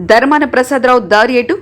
ధర్మాన ప్రసాదరావు దారి ఎటు?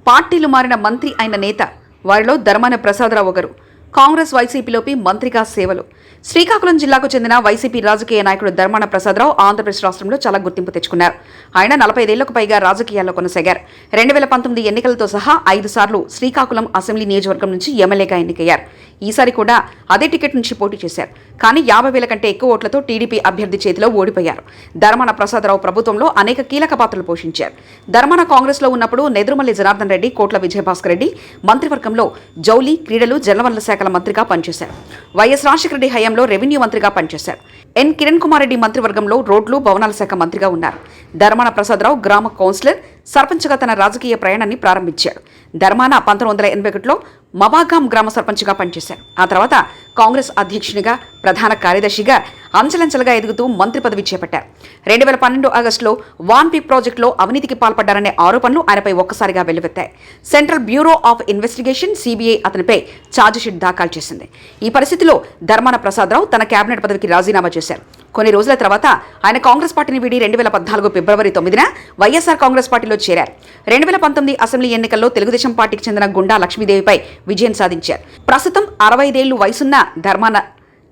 పార్టీలు మారిన మంత్రి అయిన నేత. వారిలో ధర్మాన ప్రసాదరావు ఒకరు. కాంగ్రెస్ వైసీపీలోకి మంత్రిగా సేవలు. శ్రీకాకుళం జిల్లాకు చెందిన వైసీపీ రాజకీయ నాయకుడు ధర్మాన ప్రసాదరావు ఆంధ్రప్రదేశ్ రాష్ట్రంలో చాలా గుర్తింపు తెచ్చుకున్నారు. ఆయన 45 ఏళ్లకు పైగా రాజకీయాల్లో కొనసాగారు. 2019 ఎన్నికలతో సహా 5 సార్లు శ్రీకాకుళం అసెంబ్లీ నియోజకవర్గం నుంచి ఎమ్మెల్యేగా ఎన్నికయ్యారు. ఈసారి కూడా అదే టికెట్ నుంచి పోటీ చేశారు. కానీ 50,000 కంటే ఎక్కువ ఓట్లతో టీడీపీ అభ్యర్థి చేతిలో ఓడిపోయారు. ధర్మాన ప్రసాదరావు ప్రభుత్వంలో అనేక కీలక పాత్రలు పోషించారు. ధర్మాన కాంగ్రెస్లో ఉన్నప్పుడు నెదురుమల్లి జనార్దన్ రెడ్డి, కోట్ల విజయభాస్కర్ రెడ్డి మంత్రివర్గంలో జౌలి, క్రీడలు, జలవనరుల శాఖల మంత్రిగా పనిచేశారు. వైఎస్ రాజశేఖర రెడ్డి హయాంలో రెవెన్యూ మంత్రిగా పనిచేశారు. ఎన్ కిరణ్ కుమార్ రెడ్డి మంత్రివర్గంలో రోడ్లు, భవనాల శాఖ మంత్రిగా ఉన్నారు. ధర్మాన ప్రసాదరావు గ్రామ కౌన్సిలర్, సర్పంచ్గా తన రాజకీయ ప్రయాణాన్ని ప్రారంభించాడు. ధర్మాన 1981లో మబాగాం గ్రామ సర్పంచ్గా పనిచేశారు. ఆ తర్వాత కాంగ్రెస్ అధ్యక్షునిగా, ప్రధాన కార్యదర్శిగా అంచెలంచెలుగా ఎదుగుతూ మంత్రి పదవి చేపట్టారు. 2012 ఆగస్టులో వాన్ పీక్ ప్రాజెక్టులో అవినీతికి పాల్పడ్డారనే ఆరోపణలు ఆయనపై ఒక్కసారిగా వెల్లువెత్తాయి. Central Bureau of Investigation CBI అతనిపై ఛార్జిషీట్ దాఖలు చేసింది. ఈ పరిస్థితిలో ధర్మాన ప్రసాదరావు తన కేబినెట్ పదవికి రాజీనామా చేశారు. కొన్ని రోజుల తర్వాత ఆయన కాంగ్రెస్ పార్టీని వీడి 2014 ఫిబ్రవరి 9న వైఎస్ఆర్ కాంగ్రెస్ పార్టీలో చేరారు. 2019 అసెంబ్లీ ఎన్నికల్లో తెలుగుదేశం పార్టీకి చెందిన గుండా లక్ష్మీదేవిపై విజయం సాధించారు. ప్రస్తుతం 65 ఏళ్లు వయసున్న ధర్మాన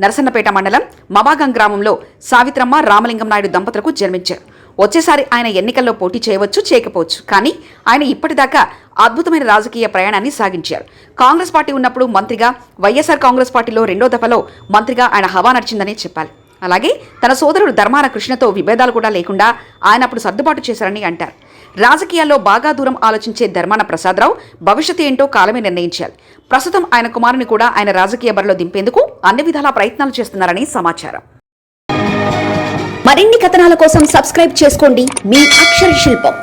నరసన్నపేట మండలం మబాగం గ్రామంలో సావిత్రమ్మ, రామలింగం నాయుడు దంపతులకు జన్మించారు. వచ్చేసారి ఆయన ఎన్నికల్లో పోటీ చేయవచ్చు, చేయకపోవచ్చు. కానీ ఆయన ఇప్పటిదాకా అద్భుతమైన రాజకీయ ప్రయాణాన్ని సాగించారు. కాంగ్రెస్ పార్టీ ఉన్నప్పుడు మంత్రిగా, వైఎస్ఆర్ కాంగ్రెస్ పార్టీలో 2వ దఫలో మంత్రిగా ఆయన హవా నడిచిందనే చెప్పాలి. అలాగే తన సోదరుడు ధర్మాన కృష్ణతో విభేదాలు కూడా లేకుండా ఆయన అప్పుడు సర్దుబాటు చేశారని అంటారు. రాజకీయాల్లో బాగా దూరం ఆలోచించే ధర్మాన ప్రసాదరావు భవిష్యత్తు ఏంటో కాలమే నిర్ణయించాలి. ప్రస్తుతం ఆయన కుమారుని కూడా ఆయన రాజకీయ బరిలో దింపేందుకు అన్ని విధాలా ప్రయత్నాలు చేస్తున్నారని సమాచారం. మరిన్ని కథనాల కోసం సబ్స్క్రైబ్ చేసుకోండి మీ అక్షర శిల్పం.